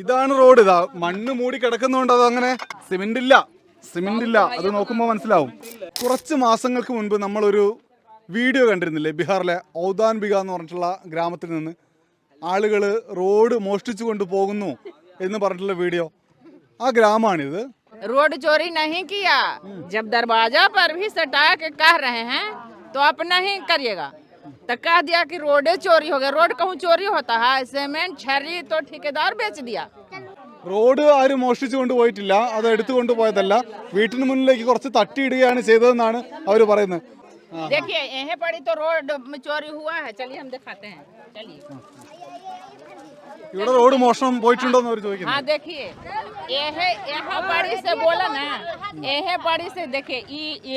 ഇതാണ് റോഡ്. ഇതാ മണ്ണ് മൂടി കിടക്കുന്നതുകൊണ്ട് അത് അങ്ങനെ സിമെന്റ് ഇല്ല അത് നോക്കുമ്പോൾ മനസ്സിലാവും. കുറച്ച് മാസങ്ങൾക്ക് മുൻപ് നമ്മളൊരു വീഡിയോ കണ്ടിരുന്നില്ലേ, ബീഹാറിലെ ഔദാൻ ബിഗ എന്ന് പറഞ്ഞിട്ടുള്ള ഗ്രാമത്തിൽ നിന്ന് ആളുകൾ റോഡ് മോഷ്ടിച്ചു കൊണ്ട് പോകുന്നു എന്ന് പറഞ്ഞിട്ടുള്ള വീഡിയോ. ആ ഗ്രാമമാണിത്. रोड चोरी नहीं किया, जब दरवाजा पर भी सटा के कह रहे हैं तो आप नहीं करिएगा, तो कह दिया कि रोड चोरी हो गया। रोड कहूँ चोरी होता है? सीमेंट छर्री तो ठेकेदार बेच दिया। റോഡ് ആരും മോഷ്ടിച്ചു കൊണ്ടുപോയിട്ടില്ല, അത് എടുത്തുകൊണ്ട് പോയതല്ല, വീട്ടിന് മുന്നിലേക്ക് കുറച്ച് തട്ടിയിടുകയാണ് ചെയ്തതെന്നാണ് അവർ പറയുന്നത്. देखिए यहीं पड़ी तो रोड में चोरी हुआ है, चलिए हम दिखाते हैं, चलिए। ഇവിടെ റോഡ് മോഷണം പോയിട്ടുണ്ടോന്ന് അവർ ചോദിക്കുന്നു. हाँ देखिए यहाँ पड़ी से बोला ना, यहीं पड़ी से देखिए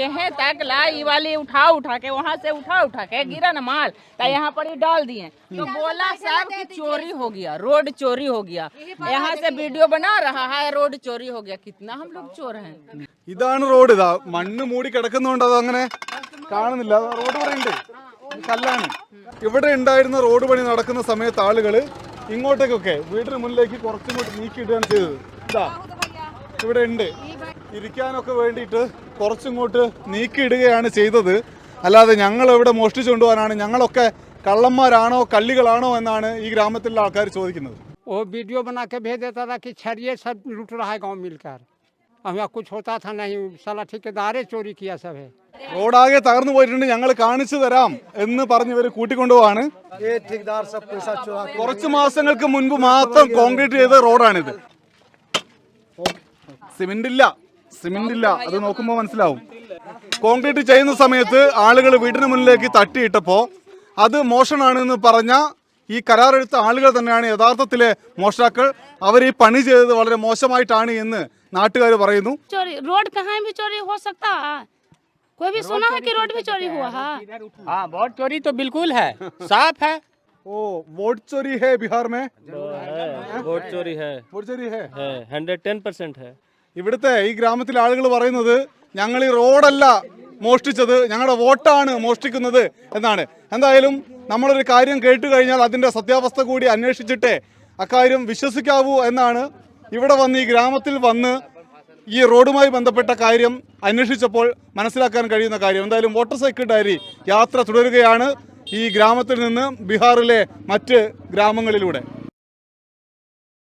यहीं तक ला, ये वाली उठा के वहाँ से उठा के गिरा ना माल, तो यहाँ पड़ी डाल दिए, तो बोला साहब कि चोरी हो गया, रोड चोरी हो गया। यहाँ से वीडियो बना रहा है, रोड चोरी हो गया। कितना हम लोग चोर हैं। ഇതാണ് റോഡ്. ഇതാ മണ്ണ് മൂടി കിടക്കുന്നതുകൊണ്ട് അത് അങ്ങനെ കാണുന്നില്ല. റോഡ് ഇവിടെ ഉണ്ട്, കല്ലാണ്. ഇവിടെ ഉണ്ടായിരുന്ന റോഡ് പണി നടക്കുന്ന സമയത്ത് ആളുകൾ ഇങ്ങോട്ടേക്കൊക്കെ വീടിന് മുന്നിലേക്ക് കുറച്ചിങ്ങോട്ട് നീക്കിയിടുകയാണ് ചെയ്തത്. ഇതാ ഇവിടെ ഉണ്ട്, ഇരിക്കാനൊക്കെ വേണ്ടിയിട്ട് കുറച്ചിങ്ങോട്ട് നീക്കിയിടുകയാണ് ചെയ്തത്. അല്ലാതെ ഞങ്ങൾ ഇവിടെ മോഷ്ടിച്ചു കൊണ്ടുപോകാനാണ്, ഞങ്ങളൊക്കെ കള്ളന്മാരാണോ കള്ളികളാണോ എന്നാണ് ഈ ഗ്രാമത്തിലുള്ള ആൾക്കാർ ചോദിക്കുന്നത്. वो वीडियो बना के भेज देता था कि छरिये सब लूट रहा है गांव मिलकर, हमें कुछ होता था नहीं, साला ठेकेदारे चोरी किया सब है। റോഡാകെ തകർന്നു പോയിട്ടുണ്ട്, ഞങ്ങൾ കാണിച്ചു തരാം എന്ന് പറഞ്ഞ് ഇവർ കൂട്ടിക്കൊണ്ടുപോവാണ്. കുറച്ച് മാസങ്ങൾക്ക് മുൻപ് മാത്രം കോൺക്രീറ്റ് ചെയ്ത റോഡാണിത്. സിമെന്റ് ഇല്ല അത് നോക്കുമ്പോൾ മനസ്സിലാവും. കോൺക്രീറ്റ് ചെയ്യുന്ന സമയത്ത് ആളുകൾ വീടിന് മുന്നിലേക്ക് തട്ടിയിട്ടപ്പോൾ അത് മോഷണാണെന്ന് പറഞ്ഞ ഈ കരാറെടുത്ത ആളുകൾ തന്നെയാണ് യഥാർത്ഥത്തിലെ മോഷ്ടാക്കൾ. അവർ ഈ പണി ചെയ്തത് വളരെ മോശമായിട്ടാണ് എന്ന് നാട്ടുകാർ പറയുന്നു. रोड कहाँ भी चोरी हो सकता है? कोई भी सुना है कि रोड भी चोरी हुआ है? हाँ वोट चोरी तो बिल्कुल है, साफ है। ओ वोट चोरी है बिहार में? वोट चोरी है 110% है। ഇവിടുത്തെ ഈ ഗ്രാമത്തിലെ ആളുകൾ പറയുന്നത് ഞങ്ങൾ ഈ റോഡല്ല മോഷ്ടിച്ചത്, ഞങ്ങളുടെ വോട്ടാണ് മോഷ്ടിക്കുന്നത് എന്നാണ്. എന്തായാലും നമ്മളൊരു കാര്യം കേട്ടു കഴിഞ്ഞാൽ അതിൻ്റെ സത്യാവസ്ഥ കൂടി അന്വേഷിച്ചിട്ടേ അക്കാര്യം വിശ്വസിക്കാവൂ എന്നാണ് ഇവിടെ വന്ന് ഈ ഗ്രാമത്തിൽ വന്ന് ഈ റോഡുമായി ബന്ധപ്പെട്ട കാര്യം അന്വേഷിച്ചപ്പോൾ മനസ്സിലാക്കാൻ കഴിയുന്ന കാര്യം. എന്തായാലും വോട്ടർ സൈക്കിൾ ഡയറി യാത്ര തുടരുകയാണ് ഈ ഗ്രാമത്തിൽ നിന്ന് ബീഹാറിലെ മറ്റ് ഗ്രാമങ്ങളിലൂടെ.